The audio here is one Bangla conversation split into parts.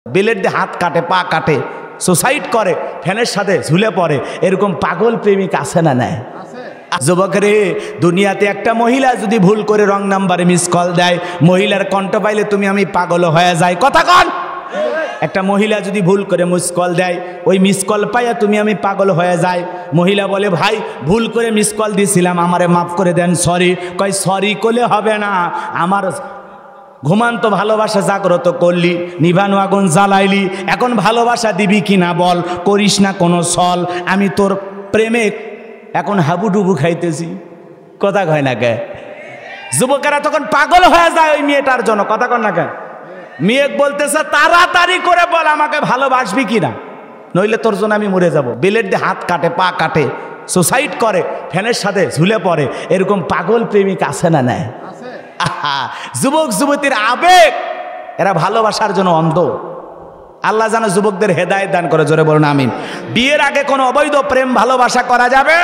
বেলের দিয়ে হাত কাটে, পা কাটে, সুসাইড করে, ফ্যানের সাথে ঝুলে পড়ে। এরকম পাগল প্রেমিক আছে না নাই? যুবক রে, দুনিয়াতে একটা মহিলা যদি ভুল করে রং নাম্বারে মিস কল দেয়, মহিলার কণ্ঠ পাইলে তুমি আমি পাগল হয়ে যাই। কথা কন। একটা মহিলা যদি ভুল করে মিস কল দেয়, ওই মিস কল পাইয়া তুমি আমি পাগল হয়ে যাই। মহিলা বলে, ভাই ভুল করে মিস কল দিয়েছিলাম, আমারে মাফ করে দেন, সরি। কয় সরি করলে হবে না, আমার ঘুমান্ত ভালোবাসা জাগ্রত করলি, নিভানো আগুন জ্বালাইলি, এখন ভালোবাসা দিবি কিনা বল, করিস না কোনো ছল, আমি তোর প্রেমে এখন হাবুডুবু খাইতেছি। কথা কয় না কে? যুবকেরা তখন পাগল হয়ে যায় ওই মেয়েটার জন্য। কথা কন না কে? মেয়ে বলতেছে, তাড়াতাড়ি করে বল আমাকে ভালোবাসবি কিনা, নইলে তোর জন্য আমি মরে যাব। বেলের দিয়ে হাত কাটে, পা কাটে, সুসাইড করে, ফ্যানের সাথে ঝুলে পড়ে। এরকম পাগল প্রেমিক আছে না নাই? যুবক যুবতীর আবেগ, এরা ভালোবাসার জন্য অন্ধ। আল্লাহ যেন যুবকদের হেদায়েত দান করে, জোরে বলুন আমিন। বিয়ের আগে কোনো অবৈধ প্রেম ভালোবাসা করা যাবে?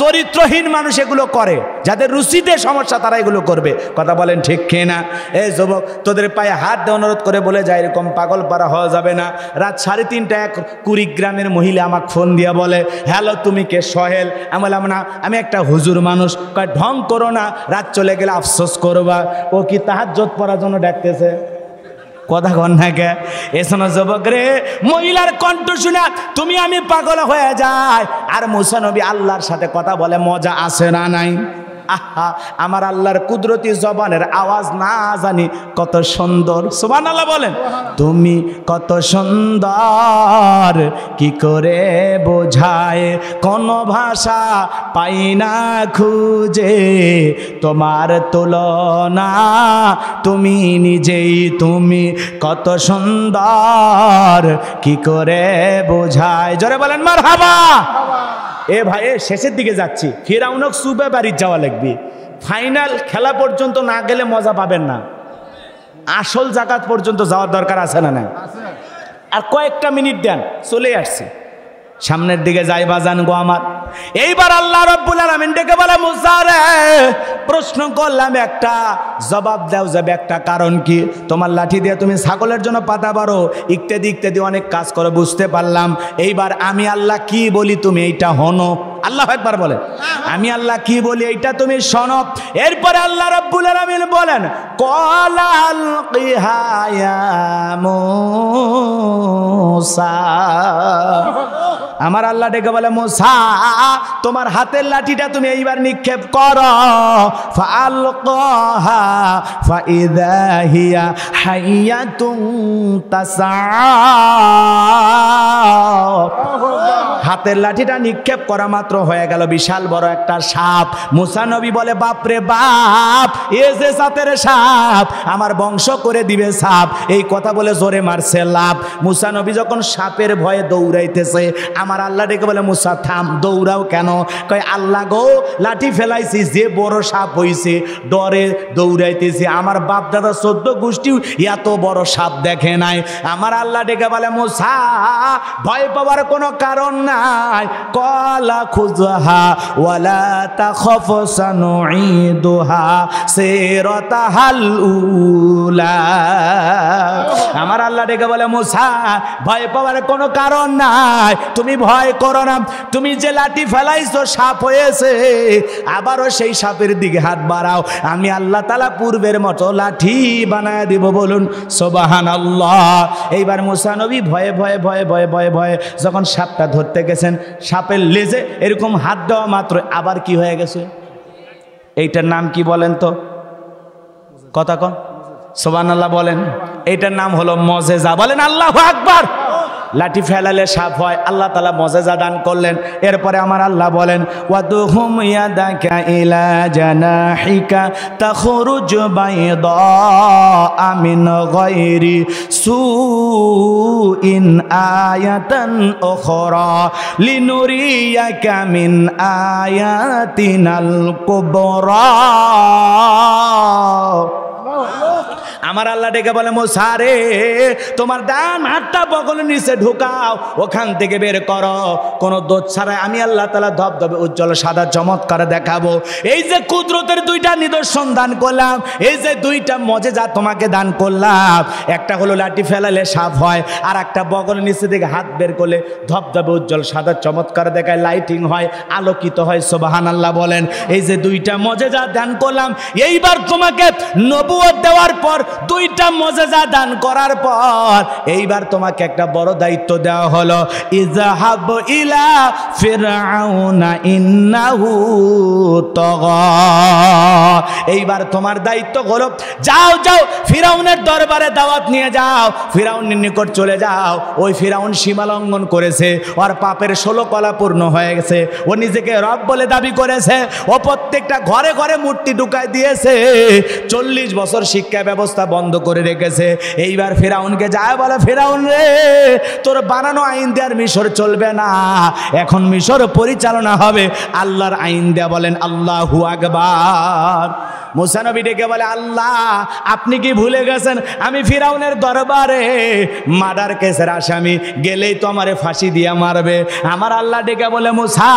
চরিত্রহীন মানুষ এগুলো করে, যাদের রুচিতে সমস্যা তারা এগুলো করবে। কথা বলেন ঠিক কিনা? এই যুবক, তোদের পায়ে হাত দিয়ে অনুরোধ করে বলে যায়, এরকম পাগল পারা হওয়া যাবে না। রাত 3:30 এক কুড়িগ্রামের মহিলা আমাকে ফোন দিয়া বলে, হ্যালো তুমি কে? সোহেল। আমি বললাম না, আমি একটা হুজুর মানুষ। কয় ঢং করো না, রাত চলে গেলে আফসোস করবা। ও কি তাহাজ্জুদ পড়ার জন্য ডাকতেছে? কথা কন না কে? এসব যুবক রে, মহিলার কণ্ঠ শুনে তুমি আমি পাগল হয়ে যায়। আর মুসা নবী আল্লাহর সাথে কথা বলে, মজা আছে না নাই? আহা, আমার আল্লাহর কুদরতি জবানের আওয়াজ না জানি কত সুন্দর। সুবহানাল্লাহ বলেন। তুমি কত সুন্দর, কি করে বোঝায়, কোন ভাষা পাই না খুঁজে তোমার তুলনা, তুমি নিজেই, তুমি কত সুন্দর, কি করে বোঝায়। জোরে বলেন মারহাবা। এ ভাই, শেষের দিকে যাচ্ছি, ফিরাউনক সুবে বাড়ি যাওয়া লাগবে। ফাইনাল খেলা পর্যন্ত না গেলে মজা পাবেন না। আসল জাকাত পর্যন্ত যাওয়ার দরকার আছে না? না, আর কয়েকটা মিনিট দেন, চলে আসছি। সামনের দিকে যাই বাজান গো আমার। এইবার আল্লাহ রাব্বুল আলামিন ডেকে বলে, মুসা রে, প্রশ্ন করলাম একটা, জবাব দাও যাবে একটা। কারণ কি? তোমার লাঠি দিয়ে তুমি ছাগলের জন্য পাতা পারো, ইত্যাদি ইত্যাদি অনেক কাজ করো, বুঝতে পারলাম। এইবার আমি আল্লাহ কি বলি তুমি এইটা হনো। আল্লাহ একবার বলেন, আমি আল্লাহ কি বলি এইটা তুমি শোনো। এরপরে আল্লাহ রাব্বুল আলামিন বলেন, ক্বালা আলকিহা ইয়া মূসা। আমার আল্লাহ ডেকে বলে, মুসা তোমার হাতের লাঠিটা তুমি এইবার নিক্ষেপ করো। ফাআলকাহা ফাইযা হিয়া হাইয়াতুন তাসা। হাতের লাঠিটা নিক্ষেপ করা মাত্র হয়ে গেল বিশাল বড় একটা সাপ। মুসা নবী বলে, বাপরে বাপ, এ যে জাতের সাপ, আমার বংশ করে দিবে সাপ। এই কথা বলে জোরে মারছে লাভ। মুসা নবী যখন সাপের ভয়ে দৌড়াইতেছে, আমার আল্লাহ ডেকে বলে, মুসা থাম, দৌড়াও কেন? কয় আল্লাহ গো, লাঠি ফেলাইছি, যে বড় সাপ হইছে, ডরে দৌড়াইতেছি। আমার বাপ দাদা 14 গোষ্ঠী এত বড় সাপ দেখে নাই। আমার আল্লাহ ডেকে বলে, মুসা ভয় পাওয়ার কোনো কারণ নাই। কলা খুযহা ওয়ালা তাখাফ সানুঈদুহা সিরাতাহাল উলা। আমার আল্লাহ ডেকে বলে, মুসা ভয় পাওয়ার কোনো কারণ নাই, তুমি ভয় করো না। তুমি যে লাঠি ফেলাইছো, সাপ হয়েছে, আবারও সেই সাপের দিকে হাত বাড়াও, আমি আল্লাহ তাআলা পূর্বের মতো লাঠি বানায় দিব। বলুন সুবহানাল্লাহ। এইবার মুসা নবী ভয়ে ভয়ে ভয়ে ভয়ে ভয়ে ভয়ে যখন সাপটা ধরতে গেছেন, সাপের লেজে এরকম হাত দেওয়া মাত্র আবার কি হয়ে গেছে? এইটার নাম কি বলেন তো? কথা কন, সুবহানাল্লাহ বলেন। এইটার নাম হলো মুজিজা। বলেন আল্লাহু আকবার। লাঠি ফেলালে সাপ হয়, আল্লাহ তাআলা মুজিজা দান করলেন। এরপরে আমার আল্লাহ বলেন, ওয়াদহুম ইয়াদাকা ইলা জানাহিকা তাখরুজ বাইদা মিন গায়রি সুইন আয়াতান উখরা লিনুরিয়াকা মিন আয়াতিনাল কুবরা। আমার আল্লাহ ডেকে বলে মুসা রে তোমার ডান হাতটা বগলের নিচে ঢুকাও, ওখান থেকে বের করো, কোনো দোষ ছাড়াই আমি আল্লাহ তাআলা ধবধবে উজ্জ্বল সাদা চমৎকার দেখাবো। এই যে কুদরতের দুইটা নিদর্শন দান করলাম, এই যে দুইটা মজেজা তোমাকে দান করলাম, একটা হলো লাঠি ফেলালে সাপ হয়, আর একটা বগলের নিচে থেকে হাত বের করলে ধবধবে উজ্জ্বল সাদা চমৎকার দেখায়, লাইটিং হয়, আলোকিত হয়। সুবহানাল্লাহ বলেন। এই যে দুইটা মজেজা দান করলাম, এইবার তোমাকে নবুয়ত দেওয়ার পর, দুইটা মজেজা দান করার পর এইবার তোমাকে একটা বড় দায়িত্ব দেওয়া হলো, ইযহাব ইলা ফিরআউনা ইন্নাহু তাগা। এইবার তোমার দায়িত্ব হলো যাও যাও ফিরআউনের দরবারে দাওয়াত নিয়ে যাও, ফিরআউনের নিকট চলে যাও। ওই ফিরআউন সীমা লঙ্ঘন করেছে, ওর পাপের 16 কলা পূর্ণ হয়ে গেছে, ও নিজেকে রব বলে দাবি করেছে, ও প্রত্যেকটা ঘরে ঘরে মূর্তি ঢুকায় দিয়েছে, 40 বছর শিক্ষা ব্যবস্থা বন্ধ করে রেখেছে। এইবার ফিরআউনকে যায় বলে, ফিরআউন রে তোর বানানো আইন দেওয়ার মিশর চলবে না, এখন মিশর পরিচালনা হবে আল্লাহর আইন দেয়া। বলেন আল্লাহু আকবার। মুসা নবী ডেকে বলে, আল্লাহ আপনি কি ভুলে গেছেন আমি ফিরআউনের দরবারে মার্ডার কেসের আসামি, গেলেই তো আমারে ফাঁসি দিয়ে মারবে। আমার আল্লাহ ডেকে বলে, মুসা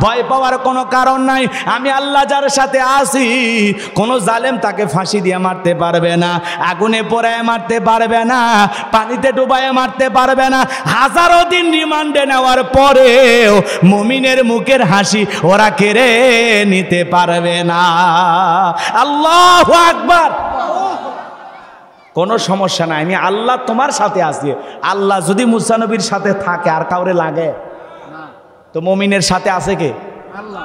ভয় পাওয়ার কোনো কারণ নাই, আমি আল্লাহ যার সাথে আছি, কোনো জালেম তাকে ফাঁসি দিয়ে মারতে পারবে না, আগুনে পোড়ায় মারতে পারবে না, পানিতে ডুবায় মারতে পারবে না। হাজারো দিন রিমান্ডে নেওয়ার পরেও মুমিনের মুখের হাসি ওরা কেড়ে নিতে পারবে না। আল্লাহু আকবার। কোনো সমস্যা নাই, আমি আল্লাহ তোমার সাথে আছি। আল্লাহ যদি মুসা নবীর সাথে থাকে আর কাউরে লাগে তো মুমিনের সাথে আছে কে? আল্লাহ।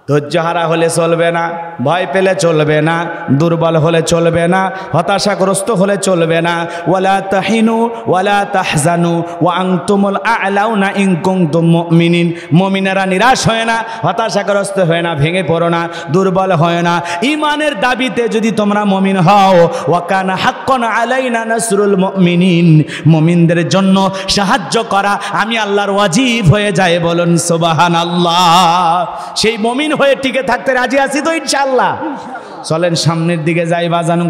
ধৈর্যহারা হলে চলবে না, ভয় পেলে চলবে না, দুর্বল হলে চলবে না, হতাশাগ্রস্ত হলে চলবে না। ওয়ালা তাহিনু ওয়ালা তাহজানু ওয়া আনতুমুল আ'লাউনা ইন কুনতুম মুমিনিন। মুমিনেরা নিরাশ হয় না, হতাশাগ্রস্ত হয় না, ভেঙে পড়ো না, দুর্বল হয় না। ঈমানের দাবিতে যদি তোমরা মুমিন হও, ওয়া কানা হাক্কান আলাইনা নাসরুল মুমিনিন, মুমিনদের জন্য সাহায্য করা আমি আল্লাহর ওয়াজিব হয়ে যায়। বলুন সুবহানাল্লাহ। সেই মুমিন হয়ে টিকে থাকতে রাজি আছি তো ইনশাআল্লাহ। চলেন সামনের দিকে যাই বাজানো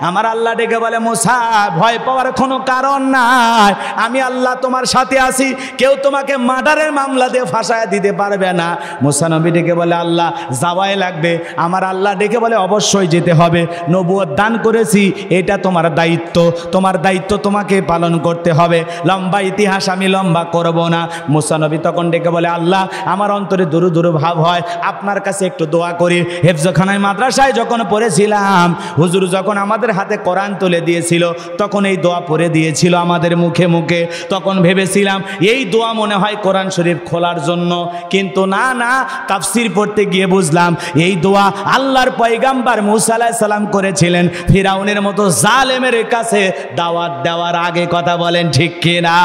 আমার আল্লাহ ডেকে বলে, মুসা ভয় পাওয়ার কোনো কারণ নাই, আমি আল্লাহ তোমার সাথে আছি, কেউ তোমাকে মার্ডারের মামলা দিয়ে ফাঁসায় দিতে পারবে না। মুসা নবী ডেকে বলে, আল্লাহ যাওয়াই লাগবে। আমার আল্লাহ ডেকে বলে, অবশ্যই যেতে হবে, নবুয়ত দান করেছি, এটা তোমার দায়িত্ব, তোমার দায়িত্ব তোমাকে পালন করতে হবে। লম্বা ইতিহাস আমি লম্বা করব না। মুসা নবী তখন ডেকে বলে, আল্লাহ আমার অন্তরে দুরু দুরু ভাব হয়, আপনার কাছে একটু দোয়া করি। হেফজখানায় মাদ্রাসায় যখন পড়েছিলাম, হুজুর যখন আমাদের হাতে কোরআন তুলে দিয়েছিল, তখন এই দোয়া পড়ে দিয়েছিল আমাদের মুখে মুখে। তখন ভেবেছিলাম এই দোয়া মনে হয় কোরআন শরীফ খোলার জন্য, কিন্তু না না, তাফসীর পড়তে গিয়ে বুঝলাম এই দোয়া আল্লাহর পয়গাম্বর মুসা আলাইহিস সালাম করেছিলেন ফিরআউনের মতো জালেমের কাছে দাওয়াত দেওয়ার আগে। কথা বলেন ঠিক কিনা?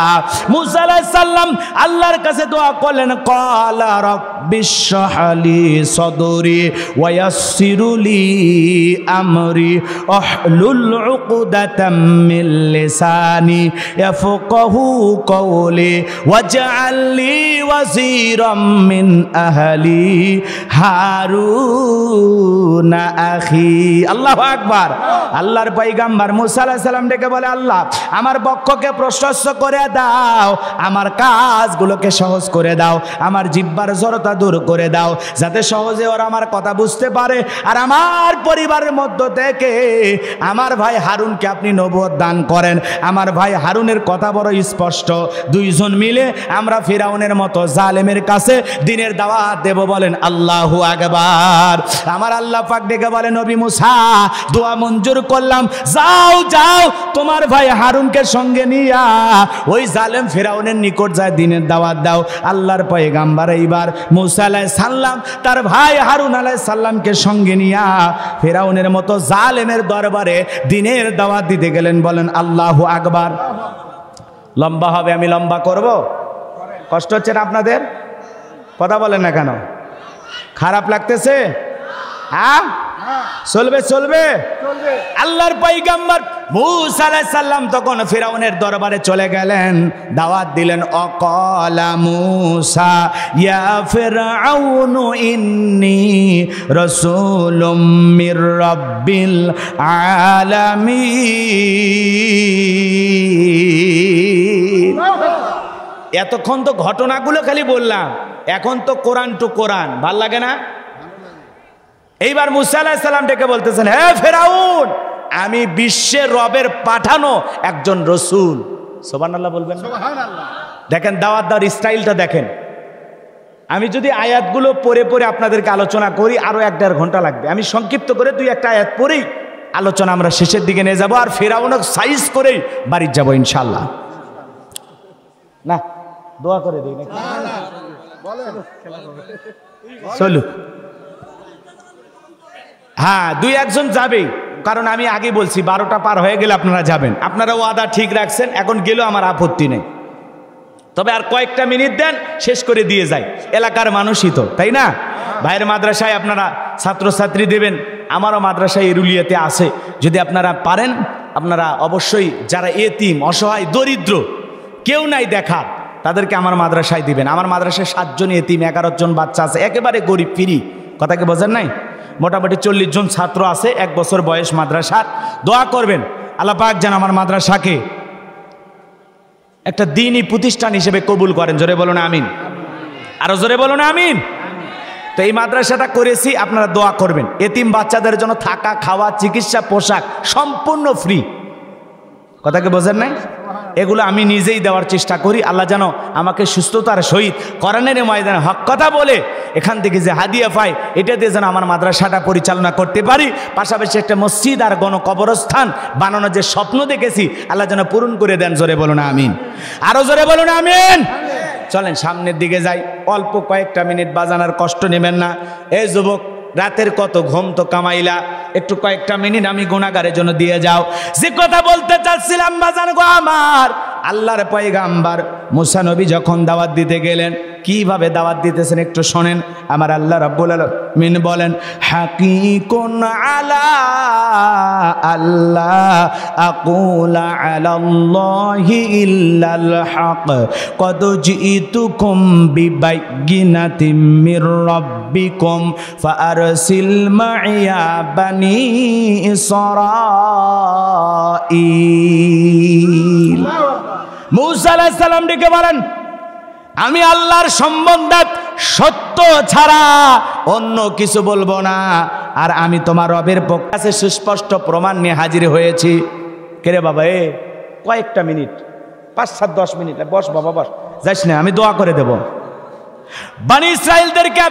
মুসা আলাইহিস সালাম আল্লাহর কাছে দোয়া করলেন, ক্বালা রাব্বিশরাহ লি সাদরি ওয়া ইয়াসসিরলি আমরি আহলুল উকদাতাম মিন লিসানি ইয়াফকাহু কওলি ওয়াজআল লি ওয়াজিরাম মিন আহলি হারুন আখি। আল্লাহু আকবার। আল্লাহর পয়গাম্বর মুসা আলাইহিস সালাম ডেকে বলে, আল্লাহ আমার বক্ষকে প্রশস্ত করে দাও, আমার কাজগুলোকে সহজ করে দাও, আমার জিহ্বার জড়তা দূর করে দাও, যাতে সহজে ওরা আমার কথা বুঝতে পারে। আর আমার পরিবারের মধ্য থেকে আমার ভাই হারুনকে আপনি নবুয়ত দান করেন। আমার ভাই হারুনের কথা বড় স্পষ্ট, দুইজন মিলে আমরা ফিরআউনের মতো জালেমের কাছে দ্বীনের দাওয়াত দেব। বলেন আল্লাহু আকবার। আমার আল্লাহ পাক ডেকে বলে, নবী মুসা দোয়া মঞ্জুর করলাম, যাও যাও তোমার ভাই হারুনকে সঙ্গে নিয়া ওই জালেম ফিরআউনের নিকট যায় দ্বীনের দাওয়াত দাও। আল্লাহর পয়গাম্বর এইবার মুসা আলাইহিস সালাম তার ভাই হারুন আলাইহিস সালামকে সঙ্গে নিয়া ফিরআউনের মতো জালেমের দরবারে দ্বীনের দাওয়াত দিতে গেলেন। বলেন আল্লাহু আকবার। লম্বা হবে, আমি লম্বা করব। কষ্ট হচ্ছে না আপনাদের? কথা বলেন না কেন? খারাপ লাগতেছে? হ্যাঁ, চলবে চলবে। আল্লাহর পয়গাম্বর মূসা আলাইহিস সালাম তখন ফিরাউনের দরবারে চলে গেলেন, দাওয়াত দিলেন। অকালা মূসা ইয়া ফিরআউনু ইন্নী রাসূলুম মির রাব্বিল আলামিন। এতক্ষণ তো ঘটনাগুলো খালি বললাম, এখন তো কোরআন টু কোরআন, ভাল লাগে না? এইবার মূসা আলাইহিস সালাম ডেকে বলতেছেন, হে ফিরাউন, আমি বিশ্বের রবের পাঠানো একজন রসূল। সুবহানাল্লাহ বলবেন? দেখেন দাওয়াত দেওয়ার স্টাইলটা দেখেন। আমি যদি আয়াতগুলো পড়ে পড়ে আপনাদেরকে আলোচনা করি আরো 1-1.5 ঘন্টা লাগবে। আমি সংক্ষিপ্ত করে 2-1টা আয়াত পড়েই আলোচনা আমরা শেষের দিকে নিয়ে যাব, আর ফিরাউনকে সাইজ করেই বাড়ি যাব ইনশাআল্লাহ। না দোয়া করে দিই নাকি? চলুক। হ্যাঁ 2-1 জন যাবেই, কারণ আমি আগে বলছি 12টা পার হয়ে গেলে আপনারা যাবেন। আপনারা ওয়াদা ঠিক রাখছেন, এখন গেলেও আমার আপত্তি নেই, তবে আর কয়েকটা মিনিট দেন, শেষ করে দিয়ে যাই। এলাকার মানুষই তো, তাই না? ভাইয়ের মাদ্রাসায় আপনারা ছাত্রছাত্রী দেবেন, আমারও মাদ্রাসায় এরুলিয়াতে আছে। যদি আপনারা পারেন, আপনারা অবশ্যই যারা এতিম, অসহায়, দরিদ্র, কেউ নাই দেখার, তাদেরকে আমার মাদ্রাসায় দিবেন। আমার মাদ্রাসায় 7 জন এতিম, 11 জন বাচ্চা আছে, একেবারে গরিব ফিরি। কথা কি বোঝেন নাই? মোটামুটি 40 জন ছাত্র আছে, 1 বছর বয়স মাদ্রাসার। দোয়া করবেন আল্লাহ পাক যেন আমার মাদ্রাসাকে একটা দ্বীনি প্রতিষ্ঠান হিসেবে কবুল করেন। জোরে বলুন আমিন। আরো জোরে বলুন আমিন। তো এই মাদ্রাসাটা করেছি, আপনারা দোয়া করবেন। এতিম বাচ্চাদের জন্য থাকা, খাওয়া, চিকিৎসা, পোশাক সম্পূর্ণ ফ্রি। কথা কি বোঝেন নাই? এগুলো আমি নিজেই দেওয়ার চেষ্টা করি। আল্লাহ যেন আমাকে সুস্থতার সহিত কোরআনের ময়দানে হক কথা বলে এখান থেকে যে হাদিয়া পাই, এটা দিয়ে যেন আমার মাদ্রাসাটা পরিচালনা করতে পারি। পাশাপাশি একটা মসজিদ আর গণকবরস্থান বানানোর যে স্বপ্ন দেখেছি, আল্লাহ যেন পূরণ করে দেন। জোরে বলুন আমিন। আরো জোরে বলুন আমিন। চলেন সামনের দিকে যাই। অল্প কয়েকটা মিনিট বাজানোর কষ্ট নেবেন না। এই যুবক, রাতের কত ঘুম তো কামাইলা, একটু কয়েকটা মিনিট আমি গুনাহগারের জন্য দিয়ে যাও। যে কথা বলতে চাচ্ছিলাম বাজান গো আমার, আল্লাহর পয়গাম্বার মুসা নবী যখন দাওয়াত দিতে গেলেন, কিভাবে দাওয়াত দিতেছেন একটু শোনেন। আমার আল্লাহ রাব্বুল আলামিন বলেন, হাকিকুন আলা আল্লাহ আকুলা আলাল্লাহি ইল্লাল হক কদ জিতুকুম বিবাইয়িনাতিম মির রাব্বিকুম ফাআরসিল মাইয়া বানি ইসরাঈল। মূসা আলাইহিস সালাম ডেকে বলেন, আমি আল্লাহর সম্বন্ধে সত্য ছাড়া অন্য কিছু বলবো না, আর আমি তোমার রবের পক্ষে সুস্পষ্ট প্রমাণ নিয়ে হাজির হয়েছি। কেরে বাবা, কয়েকটা মিনিট, 5-7-10 মিনিট বস বাবা, বস, যাইস না, আমি দোয়া করে দেব। বনি ইসরাইলদেরকে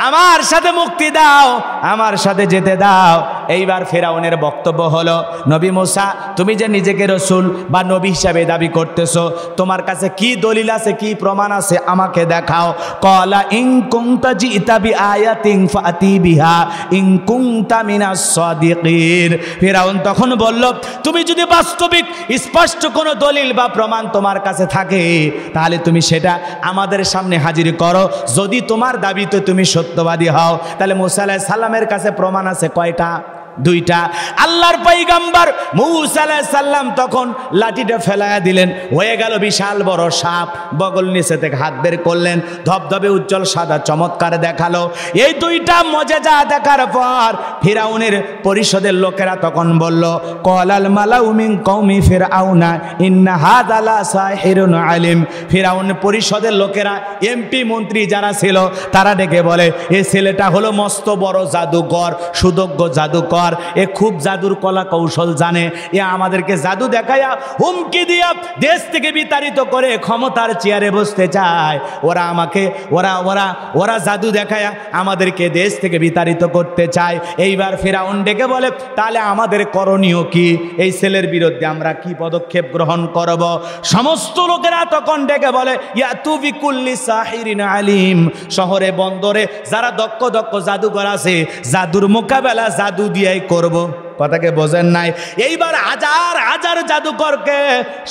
আমার সাথে মুক্তি দাও, আমার সাথে যেতে দাও। এইবার ফিরাউনের বক্তব্য হলো, নবী মুসা, তুমি যে নিজেকে রসুল বা নবী হিসাবে দাবি করতেছো, তোমার কাছে কি দলিল আছে, কি প্রমাণ আছে, আমাকে দেখাও। ক্বালা ইন কুনতা জিতা বিআয়াতিন ফাতি বিহা ইন কুনতা মিনাস সাদিকিন। ফিরাউন তখন বলল, তুমি যদি বাস্তবিক স্পষ্ট কোনো দলিল বা প্রমাণ তোমার কাছে থাকে, তাহলে তুমি সেটা আমাদের সামনে হাজির করো। যদি তোমার দাবিতে তুমি সত্যবাদী হও, তাহলে মূসা আলাইহিস সালামের কাছে প্রমাণ আছে কয়টা? 2টা। আল্লাহর পয়গাম্বর মূসা আলাইহিস সালাম তখন লাঠিটা ফেলায়া দিলেন, হয়ে গেল বিশাল বড় সাপ। বগল নিচে থেকে হাত বের করলেন, ধবধবে উজ্জ্বল সাদা চমৎকার দেখালো। এই 2টা মজেজা দেখার পর ফিরাউনের পরিষদের লোকেরা তখন বলল, ক্বালাল মালাউ মিন কওমি ফিরআউনা ইন্না হাযা লা সাহিরুন আলিম। ফিরাউন পরিষদের লোকেরা, এমপি মন্ত্রী যারা ছিল, তারা ডেকে বলে, এই ছেলেটা হলো মস্ত বড় জাদুকর, সুদজ্ঞ জাদুকর, এ খুব জাদুর কলা কৌশল জানে। এ আমাদেরকে জাদু দেখায়া হুমকি দিয়া দেশ থেকে বিতাড়িত করে ক্ষমতার চেয়ারে বসতে চায়। ওরা জাদু দেখায়া আমাদেরকে দেশ থেকে বিতাড়িত করতে চায়। এইবার ফিরাউন ডেকে বলে, তাহলে আমাদের করণীয় কি? এই ছেলের বিরুদ্ধে আমরা কি পদক্ষেপ গ্রহণ করব? সমস্ত লোকেরা তখন ডেকে বলে, ইয়াতু বিকুল্লি সাহিরিন আলিম। শহরে বন্দরে যারা দক্ষ দক্ষ জাদুকর আছে, জাদুর মোকাবেলা জাদু দিয়াই করব। কথাকে বোঝেন নাই? এইবার হাজার হাজার জাদুকরকে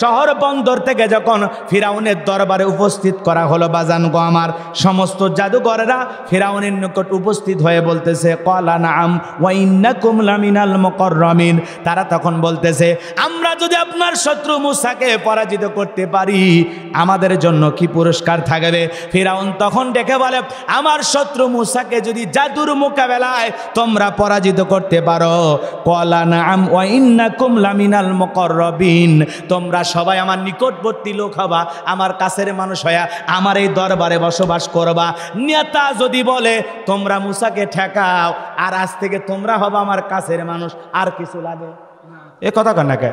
শহর বন্দর থেকে যখন ফিরাউনের দরবারে উপস্থিত করা হলো বাজান গো আমার, সমস্ত জাদুকরেরা ফিরাউনের নিকট উপস্থিত হয়ে বলতেছে ক্বালা নাআম ওয়া ইন্নাকুম লামিনাল মুকাররামিন। তারা তখন বলতেছে আমরা যদি আপনার শত্রু মূসাকে পরাজিত করতে পারি আমাদের জন্য কি পুরস্কার থাকবে? ফিরাউন তখন ডেকে বলে আমার শত্রু মূসাকে যদি জাদুর মোকাবেলায় তোমরা পরাজিত করতে পারো, ক্বালা নাআম ওয়া ইন্নাকুম লামিনাল মুকাররাবিন, তোমরা সবাই আমার নিকটবর্তী লোক হবা, আমার কাছের মানুষ হয়া আমার এই দরবারে বসবাস করবা। নেতা যদি বলে তোমরা মূসাকে ঠেকাও, আর আজ থেকে তোমরা হবা আমার কাছের মানুষ, আর কিছু লাগে? এ কথা কন না কে?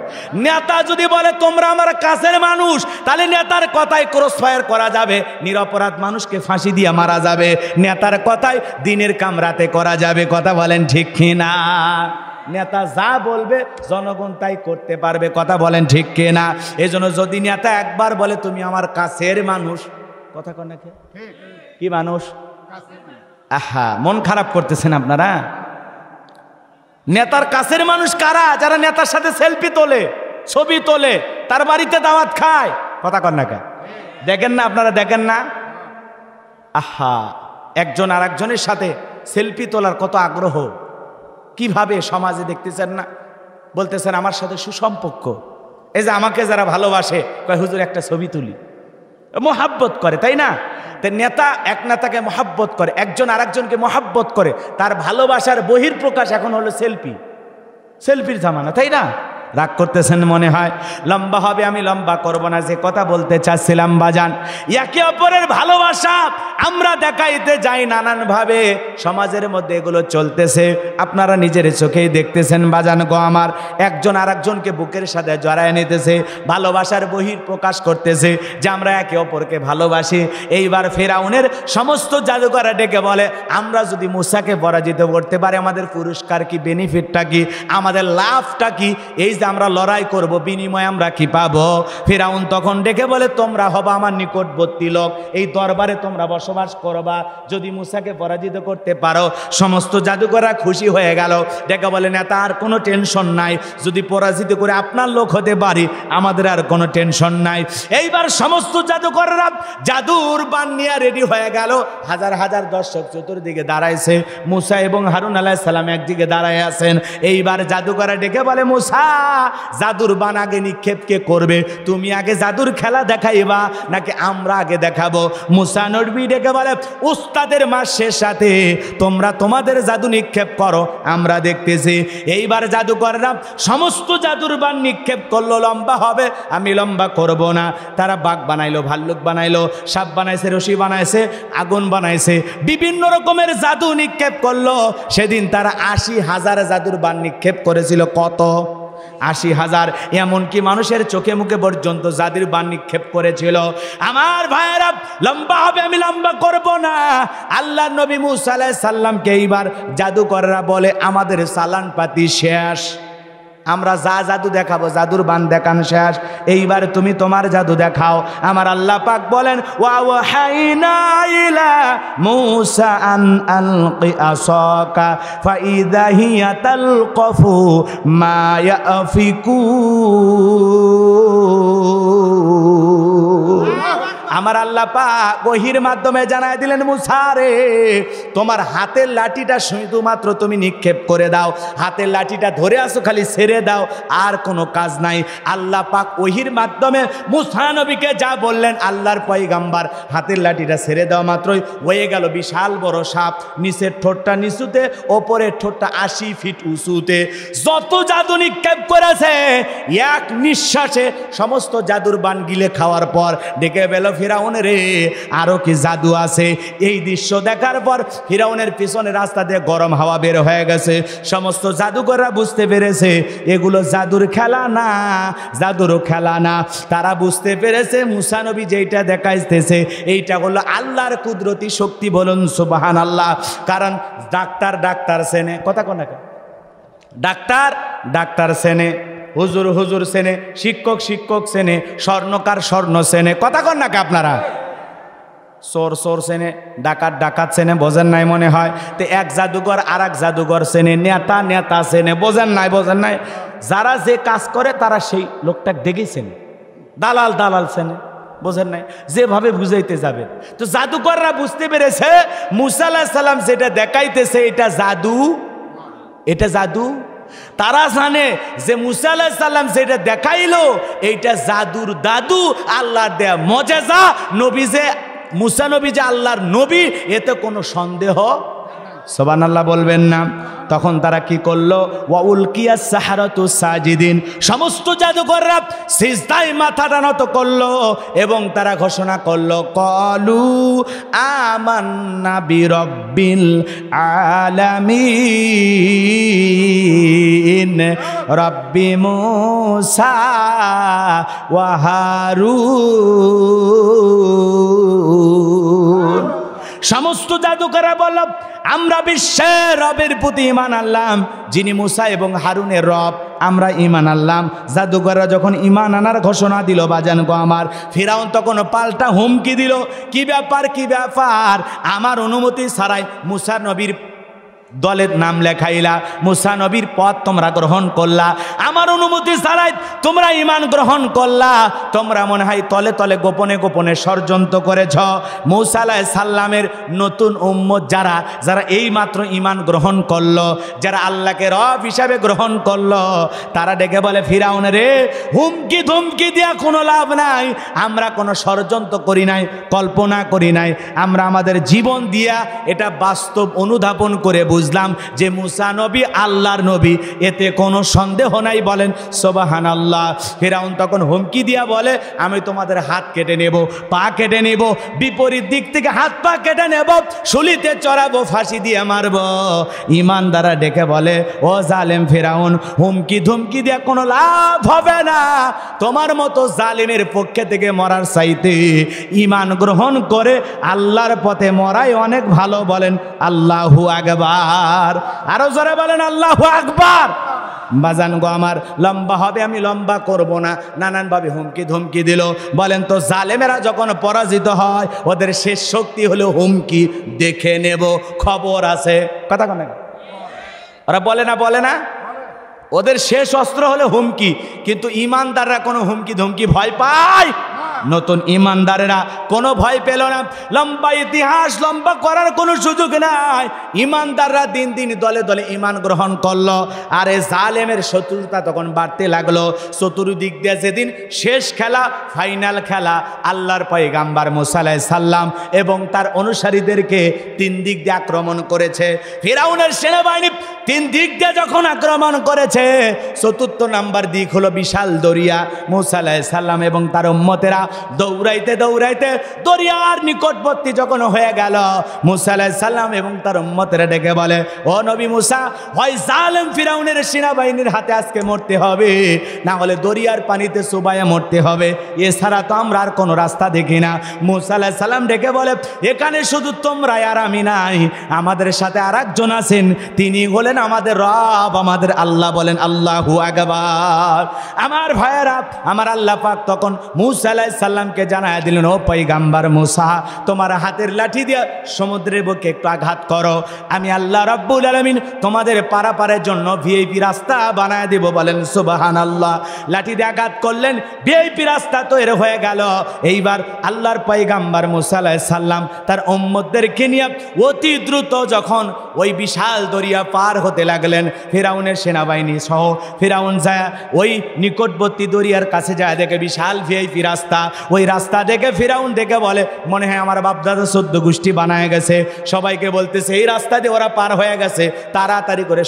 নেতা যদি বলে তোমরা আমার কাছের মানুষ, তাহলে নেতার কথায় ক্রস ফায়ার করা যাবে, নিরপরাধ মানুষকে ফাঁসি দিয়ে মারা যাবে, নেতার কথায় দিনের কাম রাতে করা যাবে। কথা বলেন ঠিক কিনা? নেতা যা বলবে জনগণ তাই করতে পারবে। কথা বলেন ঠিক কিনা? এজন্য যদি নেতা একবার বলে তুমি আমার কাছের মানুষ, কথা কন না কে? কি মানুষ? আহা, মন খারাপ করতেছেন আপনারা। নেতার কাছের মানুষ কারা? যারা নেতার সাথে সেলফি তোলে, ছবি তোলে, তার বাড়িতে দাওয়াত খায়। কথা কন না কে? দেখেন না আপনারা? দেখেন না? আহা, একজন আর একজনের সাথে সেলফি তোলার কত আগ্রহ, কিভাবে সমাজে দেখতেছেন না? বলতেছেন আমার সাথে সুসম্পর্ক, এই যে আমাকে যারা ভালোবাসে কয় হুজুর একটা ছবি তুলি, মোহাব্বত করে, তাই না? নেতা এক নেতাকে মহাব্বত করে, একজন আরেকজনকে মহাব্বত করে, তার ভালোবাসার বহির্প্রকাশ এখন হলো সেলফি, সেলফির জামানা, তাই না? রাগ করতেছেন মনে হয়, লম্বা হবে, আমি লম্বা করব না। যে কথা বলতে চাচ্ছিলাম বাজান, একে অপরের ভালোবাসা আমরা দেখাইতে যাই নানানভাবে, সমাজের মধ্যে এগুলো চলতেছে, আপনারা নিজের চোখেই দেখতেছেন বাজান গো আমার। একজন আরেকজনকে বুকের সাথে জড়ায় নিতেছে, ভালোবাসার বহির্প্রকাশ করতেছে যে আমরা একে অপরকে ভালোবাসি। এইবার ফিরাউনের সমস্ত জাদুকররা ডেকে বলে আমরা যদি মূসাকে পরাজিত করতে পারি আমাদের পুরস্কার কি, বেনিফিটটা কি, আমাদের লাভটা কি? এই যে আমরা লড়াই করব, বিনিময়ে আমরা কি পাবো? ফিরাউন তখন ডেকে বলে তোমরা হবা আমার নিকটবর্তী লোক, এই দরবারে তোমরা বসবাস করবা, যদি মূসাকে পরাজিত করতে পারো। সমস্ত জাদুকররা খুশি হয়ে গেল, ডেকে বলে নেতা আর কোনো টেনশন নাই, যদি পরাজিত করে আপনার লোক হতে পারি আমাদের আর কোনো টেনশন নাই। এইবার সমস্ত জাদুকররা জাদুর বান নিয়ে রেডি হয়ে গেল, হাজার হাজার দর্শক চতুর্দিকে দাঁড়াইছে, মূসা এবং হারুন আলাইহিস সালাম একদিকে দাঁড়ায় আছেন। এইবার জাদুকররা ডেকে বলে মূসা জাদুর বান আগে নিক্ষেপ কে করবে? তুমি আগে জাদুর খেলা দেখাইবা নাকি আমরা আগে দেখাবো? মূসা নবী ডেকে বলে উস্তাদের মাসের সাথে তোমরা তোমাদের জাদু নিক্ষেপ করো, আমরা দেখতেছি। এইবার জাদুকররা সমস্ত জাদুর বান নিক্ষেপ করলো, লম্বা হবে, আমি লম্বা করব না। তারা বাঘ বানাইলো, ভাল্লুক বানাইলো, সাপ বানাইছে, রশি বানাইছে, আগুন বানাইছে, বিভিন্ন রকমের জাদু নিক্ষেপ করলো। সেদিন তারা ৮০,০০০ জাদুর বান নিক্ষেপ করেছিল। কত? ৮০,০০০। এমনকি মানুষের চোখে মুখে পর্যন্ত জাদুর বান নিক্ষেপ করেছিল। আমার ভাইয়েরা, লম্বা হবে, আমি লম্বা করব না। আল্লাহ নবী মূসা আলাইহিস সালামকে এইবার জাদুকররা বলে আমাদের চালান পাতি শেষ, আমরা যা জাদু দেখাবো জাদুর বান দেখান শেষ, এইবার তুমি তোমার জাদু দেখাও। আমার আল্লাহ পাক বলেন ওয়া ওয়াহাইনা ইলা মূসা আন আলকি আসাকা ফাইদা হিয়া তালকাফু মা ইয়াফিকুন। আমার আল্লাহ পাক ওহীর মাধ্যমে জানায় দিলেন মূসা রে, তোমার হাতের লাঠিটা শুধুমাত্র তুমি নিক্ষেপ করে দাও, হাতের লাঠিটা ধরে আসো, খালি ছেড়ে দাও, আর কোনো কাজ নাই। আল্লাহ পাক ওহীর মাধ্যমে মূসা নবীকে যা বললেন, আল্লাহর পয়গাম্বার হাতের লাঠিটা ছেড়ে দেওয়া মাত্রই হয়ে গেল বিশাল বড় সাপ, নিচের ঠোঁটটা নিচুতে, ওপরের ঠোঁটটা ৮০ ফিট উঁচুতে। যত জাদু নিক্ষেপ করেছে এক নিঃশ্বাসে সমস্ত জাদুর বান গিলে খাওয়ার পর ডেকে বেল ফিরাউন রে আরো কি জাদু আছে? এই দৃশ্য দেখার পর ফিরাউনের পিছনে রাস্তা দিয়ে গরম হাওয়া বের হয়ে গেছে। সমস্ত জাদুকররা বুঝতে পেরেছে এগুলো জাদুর খেলা না, জাদুর খেলা না। তারা বুঝতে পেরেছে মূসা নবী যেইটা দেখাইতেছে এইটা হলো আল্লাহর কুদরতি শক্তি। বলুন সুবহানাল্লাহ। কারণ ডাক্তার ডাক্তার চেনে, কথা কোন ডাক্তার ডাক্তার চেনে, হুজুর হুজুর চেনে, শিক্ষক শিক্ষক চেনে, স্বর্ণকার স্বর্ণ চেনে, কথা কন নাকি আপনারা? চোর চোর চেনে, ডাকাত ডাকাত চেনে, বোঝেন নাই মনে হয়। তো এক জাদুঘর আর এক জাদুঘর চেনে, নেতা নেতা চেনে, বোঝেন নাই বোঝেন নাই। যারা যে কাজ করে তারা সেই লোকটা দেখেছেন, দালাল দালাল চেনে, বোঝেন নাই। যেভাবে বুঝাইতে যাবেন, তো জাদুকররা বুঝতে পেরেছে মুসা আলাইহিস সালাম যেটা দেখাইতেছে এটা জাদু, এটা জাদু। তারা জানে যে মুসা আলাইহিস সালাম যেটা দেখাইলো এইটা জাদুর দাদু, আল্লাহর দেয়া মুজিজা। নবী যে মুসা নবী যে আল্লাহর নবী, এতে কোনো সন্দেহ। সুবহানাল্লাহ বলবেন না। তখন তারা কি করলো? ওয়াউলকিয়াস সাহারাতু সাজিদিন, সমস্ত জাদুকররা সিজদায় মাথাটা নত করলো এবং তারা ঘোষণা করলো ক্বালু আমান্না বিরাব্বিল আলামিন রাব্বি মূসা ওয়া হারুন। সমস্ত জাদুকররা বলল আমরা বিশ্বের রবের প্রতি ঈমান আনলাম, যিনি মুসা এবং হারুনের রব, আমরা ঈমান আনলাম। জাদুকররা যখন ঈমান আনার ঘোষণা দিল বাজান গো আমার, ফিরাউন তখন পাল্টা হুমকি দিল, কি ব্যাপার কি ব্যাপার, আমার অনুমতি ছাড়াই মুসা নবীর দলের নাম লেখাইলা, মুসা নবীর পথ তোমরা গ্রহণ করলা, আমার অনুমতি ছাড়াই তোমরা ঈমান গ্রহণ করলা। তোমরা মনে হয় তলে তলে গোপনে গোপনে ষড়যন্ত্র করেছ। মুসা আলাইহিস সালামের নতুন উম্মত যারা যারা এই মাত্র ঈমান গ্রহণ করলো, যারা আল্লাহকে রব হিসাবে গ্রহণ করলো, তারা ডেকে বলে ফিরাউন রে, হুমকি ধুমকি দিয়া কোনো লাভ নাই, আমরা কোনো ষড়যন্ত্র করি নাই, কল্পনা করি নাই, আমরা আমাদের জীবন দিয়া এটা বাস্তব অনুধাবন করে বুঝলাম যে মুসা নবী আল্লাহর নবী, এতে কোনো সন্দেহ নাই। বলেন সুবহানাল্লাহ। ফিরাউন তখন হুমকি দিয়া বলে আমি তোমাদের হাত কেটে নেব, পা কেটে নেব, বিপরীত দিক থেকে হাত পা কেটে নেব, শুলিতে চড়াবো, ফাঁসি দিয়ে মারব। ঈমানদাররা ডেকে বলে ও জালেম ফিরাউন, হুমকি ধুমকি দিয়া কোনো লাভ হবে না, তোমার মতো জালিমের পক্ষে থেকে মরার চাইতে ঈমান গ্রহণ করে আল্লাহর পথে মরাই অনেক ভালো। বলেন আল্লাহু আকবার, আরো জোরে বলেন আল্লাহু আকবার। বাজান গো আমার, লম্বা হবে, আমি লম্বা করব না, নানানভাবে হুমকি ধমকি দিল। বলেন তো জালেমেরা যখন পরাজিত হয় ওদের শেষ শক্তি হলো হুমকি, দেখে নেব, খবর আছে, কথা কেন ওরা বলে না, বলে না, ওদের শেষ অস্ত্র হলো হুমকি। কিন্তু ঈমানদাররা কোনো হুমকি ধমকি ভয় পায়? নতুন ঈমানদারেরা কোনো ভয় পেল না। লম্বা ইতিহাস লম্বা করার কোনো সুযোগ নাই। ঈমানদাররা দিন দিন দলে দলে ঈমান গ্রহণ করলো, আর এই জালেমের শত্রুতা তখন বাড়তে লাগলো। চতুর্দিক দিয়ে যেদিন শেষ খেলা, ফাইনাল খেলা, আল্লাহর পয়গাম্বার মুসা আলাইহিস সালাম এবং তার অনুসারীদেরকে তিন দিক দিয়ে আক্রমণ করেছে। ফিরাউনের সেনাবাহিনী তিন দিক দিয়ে যখন আক্রমণ করেছে, চতুর্থ নাম্বার দিক হলো বিশাল দরিয়া। মুসা আলাইহিস সালাম এবং তার উম্মতেরা দৌড়াইতে দৌড়াইতে দরিয়ার নিকটবর্তী যখন হয়ে গেল, মুসা আলাইহিস সালাম এবং তার উম্মতেরা ডেকে বলে ও নবী মুসা, হয় জালেম ফিরাউনের সেনাবাহিনীর হাতে আজকে মরতে হবে, না হলে দরিয়ার পানিতে চুবাইয়া মরতে হবে, এছাড়া তো আমরা আর কোনো রাস্তা দেখি না। মুসা আলাইহিস সালাম ডেকে বলে এখানে শুধু তোমরা আর আমি নাই, আমাদের সাথে আর একজন আছেন, তিনি হলেন আমাদের রব, আমাদের আল্লাহ। বলেন আল্লাহু আকবার। আমার ভাইয়েরা, আমার আল্লাহ পাক তখন মুসা আলাইহিস সালামকে জানায় দিলেন ও পয়গাম্বার মুসা, তোমার হাতের লাঠি দিয়ে সমুদ্রের বুকে একটু আঘাত করো, আমি আল্লাহ রাব্বুল আলামিন তোমাদের পারাপারের জন্য ভিআইপি রাস্তা বানায় দিব। বলেন সুবহানাল্লাহ। লাঠি দিয়ে আঘাত করলেন, ভিআইপি রাস্তা তৈরি হয়ে গেল। এইবার আল্লাহর পয়গাম্বার মুসা আলাইহিস সালাম তার উম্মতদেরকে নিয়ে অতি দ্রুত যখন ওই বিশাল দরিয়া পার হতে লাগলেন, ফিরাউনের সেনাবাহিনী সহ ফিরাউন যায় ওই নিকটবর্তী দরিয়ার কাছে যায়, দেখে বিশাল ভিআইপি রাস্তা। ওই রাস্তা দেখে ফিরাউন দেখে বলে মনে হয় আমার বাপদাদা 14 গোষ্ঠী বানায় গেছে। সবাইকে বলতেছে এই রাস্তা দিয়ে ওরা পার হয়ে গেছে, তাড়াতাড়ি করে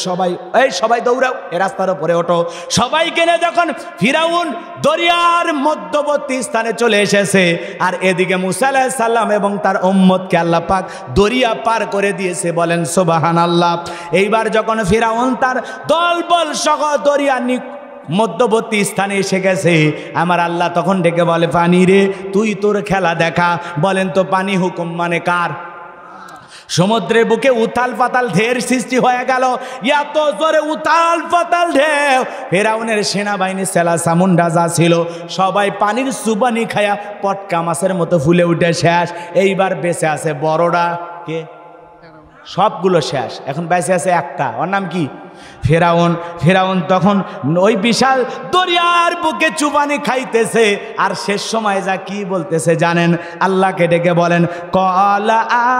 সবাই দৌড়াও, এই রাস্তার উপরে ওঠো। সবাইকে নিয়ে যখন ফিরাউন দরিয়ার মধ্যবর্তী স্থানে চলে এসেছে, আর এদিকে মুসা আলাইহিস সালাম এবং তার উম্মতকে আল্লাহ পাক দরিয়া পার করে দিয়েছে। বলেন সুবহানাল্লাহ। এইবার যখন ফিরাউন তার দলবল সহ দরিয়া মধ্যবর্তী স্থানে এসে গেছে, আমার আল্লাহ তখন ডেকে বলে পানি রে, তুই তোর খেলা দেখা। বলেন তো পানি হুকুম মানে কার? সমুদ্রের বুকে উথাল পাতাল ঢের সৃষ্টি হয়ে গেল, এত জোরে উথাল পাতাল ঢেউ, ফেরাউনের সেনাবাহিনী সেলা সামুন্ডা যা ছিল সবাই পানির সুবানি খায়া পটকা মাছের মতো ফুলে উঠে শেষ। এইবার বেঁচে আছে বড়রা, কে? সবগুলো শেষ, এখন বেঁচে আছে একটা, ওর নাম কি? ফেরাউন। ফেরাউন তখন ওই বিশাল দরিয়ার বুকে চুবানি খাইতেছে, আর শেষ সময় যা কি বলতেছে জানেন? আল্লাহকে ডেকে বলেন, ক্বালা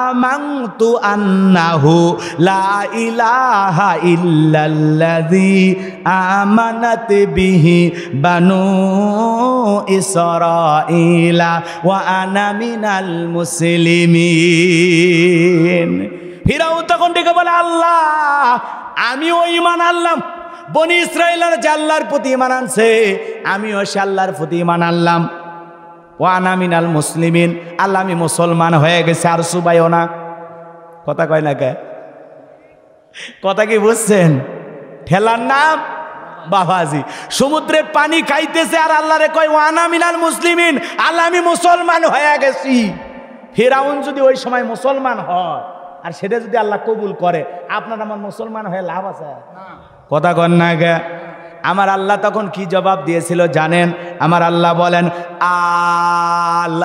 আমানতু আন্নাহু লা ইলাহা ইল্লাল্লাযী আমানাত বিহি বানু ইসরাঈলা ওয়া আনা মিনাল মুসলিমিন। ফিরাউন তখন ডেকে বলে, আল্লাহ আমিও ঈমান আনলাম, বনি ইসরাঈলের যে আল্লাহর প্রতি ঈমান আনছে আমিও সে আল্লাহর প্রতি ঈমান আনলাম, ওয়া আনা মিনাল মুসলিমিন, আল্লাহ আমি মুসলমান হয়ে গেছে, আর সুবাইও না। কথা কয় না কে? কথা কি বুঝছেন? ঠেলার নাম বাবাজি। সমুদ্রে পানি খাইতেছে আর আল্লাহরে কয় ওয়া আনা মিনাল মুসলিমিন, আল্লাহ আমি মুসলমান হয়ে গেছি। ফিরাউন যদি ওই সময় মুসলমান হয় আর সেটা যদি আল্লাহ কবুল করে, আপনার আমার মুসলমান হয়ে লাভ আছে? কথা কন না গে? আমার আল্লাহ তখন কি জবাব দিয়েছিল জানেন? আমার আল্লাহ বলেন, আল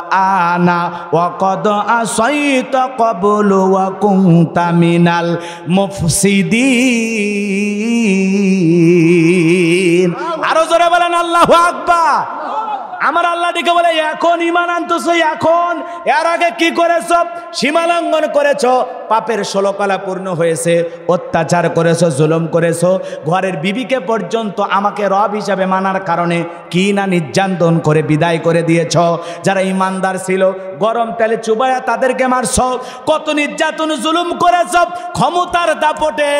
আনা ওয়া কদ আসাইতা ক্বাবলু ওয়া কুনতা মিনাল মুফসিদিন। আরো জোরে বলেন আল্লাহু আকবার। আমার আল্লাহ ডেকে বলে, এখন ঈমান আনতেছো, এখন এর আগে কি করেছো? সীমালঙ্ঘন করেছো, পাপের 16 কলা পূর্ণ হয়েছে, অত্যাচার করেছো, জুলুম করেছো, ঘরের বিবিকে পর্যন্ত আমাকে রব হিসাবে মানার কারণে কি না নির্যাতন করে বিদায় করে দিয়েছ। যারা ইমানদার ছিল গরম তেলে চুবায়া তাদেরকে মারছ, কত নির্যাতন জুলুম করেছ। ক্ষমতার দাপটে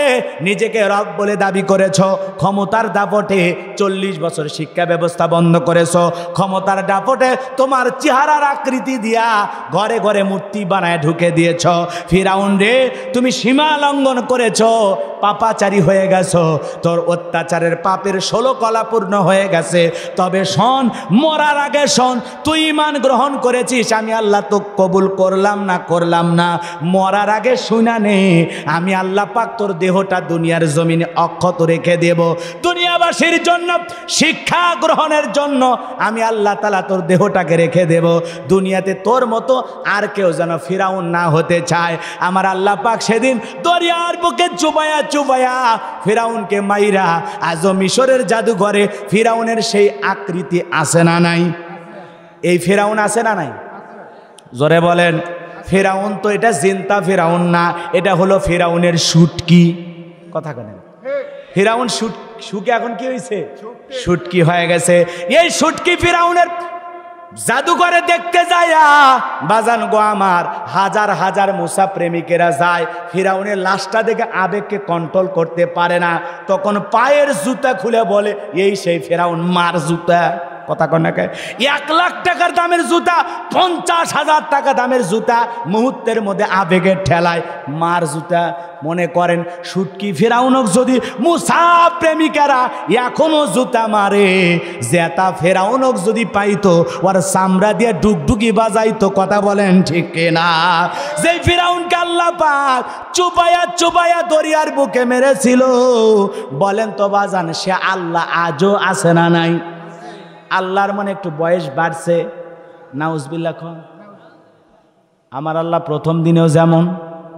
নিজেকে রব বলে দাবি করেছ, ক্ষমতার দাপটে 40 বছর শিক্ষা ব্যবস্থা বন্ধ করেছ, ক্ষমতার দাপটে তোমার চেহারার আকৃতি দিয়া ঘরে ঘরে মূর্তি বানায় ঢুকে দিয়েছ। ফিরাউন রে, তুমি সীমা লঙ্ঘন করেছ, পাপাচারী হয়ে গেছো, তোর অত্যাচারের পাপের 16 কলা পূর্ণ হয়ে গেছে। তবে শোন, মরার আগে শোন, তুই ঈমান গ্রহণ করেছিস, আমি আল্লাহ তো কবুল করলাম না, মরার আগে শুনা নে, আমি আল্লাহ পাক তোর দেহটা দুনিয়ার জমিনে অক্ষত রেখে দেব। দুনিয়াবাসীর জন্য শিক্ষা গ্রহণের জন্য আমি আল্লাহ তাআলা তোর দেহটাকে রেখে দেব। দুনিয়াতে তোর মতো আর কেউ যেন ফিরাউন না হতে চায়। আমার আল্লাহ পাক সেদিন দরিয়ার বুকে চুবায়া চুবায়া ফিরাউনকে মাইরা আজও মিশরের জাদুঘরে ফিরাউনের সেই আকৃতি আছে না নাই? এই ফিরাউন আছে না নাই? জোরে বলেন। ফিরাউন তো এটা জিন্তা ফিরাউন না, এটা হলো ফিরাউনের শুটকি। কথা কেন? ফিরাউন শুকে এখন কি হয়েছে? শুটকি হয়ে গেছে। এই শুটকি ফিরাউনের জাদুঘরে দেখতে যায় বাজান গো আমার, হাজার হাজার মুসা প্রেমিকেরা যায়। ফিরাউনের লাশটা দেখে আবেগকে কন্ট্রোল করতে পারে না, তখন পায়ের জুতা খুলে বলে, এই সেই ফিরাউন মার জুতা। কথা কন্যাকে 1 লাখ টাকার দামের জুতা, 50,000 টাকা দামের জুতা, মুহূর্তের মধ্যে আবেগের ঠেলায় মার জুতা। মনে করেন শুটকি ফেরাউনক যদি মুসা প্রেমিকারা এখনো জুতা মারে, জেতা ফেরাউনক যদি পাইতো ওর চামড়া দিয়ে ডুগডুগি বাজাইতো। কথা বলেন ঠিক কিনা? যেই ফিরাউনকে আল্লাহ পাক চুবায়া চুবায়া দরিয়ার বুকে মেরেছিল, বলেন তো বাজান সে আল্লাহ আজও আছে না নাই? আল্লাহর মনে একটু বয়স বাড়ছে, নাউজবিল্লাহ খন। আমার আল্লাহ প্রথম দিনেও যেমন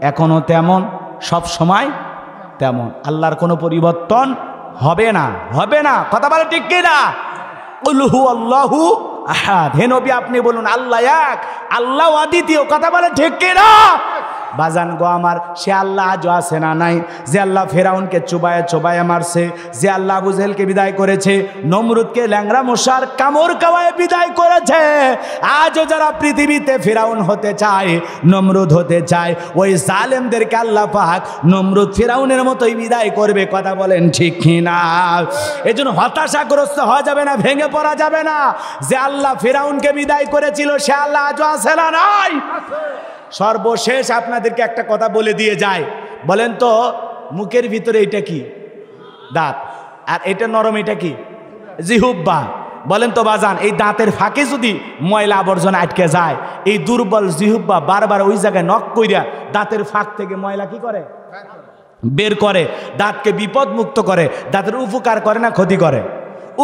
এখনো তেমন, সব সময় তেমন। আল্লাহর কোনো পরিবর্তন হবে না, হবে না। কথা বলে ঠিক কিনা? কুলহু আল্লাহু আহাদ। হে নবী আপনি বলুন আল্লাহ এক, আল্লাহ অদ্বিতীয়। কথা বলে ঠিক কিনা? বাজান গো আমার, সে আল্লাহ আজও আছে না নাই? যে আল্লাহ ফেরাউনকে চুবায়া চুবায়া মারছে, যে আল্লাহ আবু জেহেলকে বিদায় করেছে, নমরুদকে ল্যাংড়া মশার কামড় খাওয়ায় বিদায় করেছে, আজও যারা পৃথিবীতে ফেরাউন হতে চায়, নমরুদ হতে চায়, ওই জালেমদেরকে আল্লাহ পাক নমরুদ ফেরাউনের মতোই বিদায় করবে। কথা বলেন ঠিক কিনা? এই জন্য হতাশাগ্রস্ত হওয়া যাবে না, ভেঙে পড়া যাবে না। যে আল্লাহ ফেরাউনকে বিদায় করেছিল সে আল্লাহ আজও আছে না নাই? সর্বশেষ আপনাদেরকে একটা কথা বলে দিয়ে যায়। বলেন তো, মুখের ভিতরে এটা কি? দাঁত। আর এটা নরম, এটা কি? জিহুব্বা। বলেন তো বাজান, এই দাঁতের ফাঁকে যদি ময়লা আবর্জনা আটকে যায়, এই দুর্বল জিহ্বা বারবার ওই জায়গায় নক কইরা দাঁতের ফাঁক থেকে ময়লা কি করে? বের করে, দাঁতকে বিপদ মুক্ত করে। দাঁতের উপকার করে না ক্ষতি করে?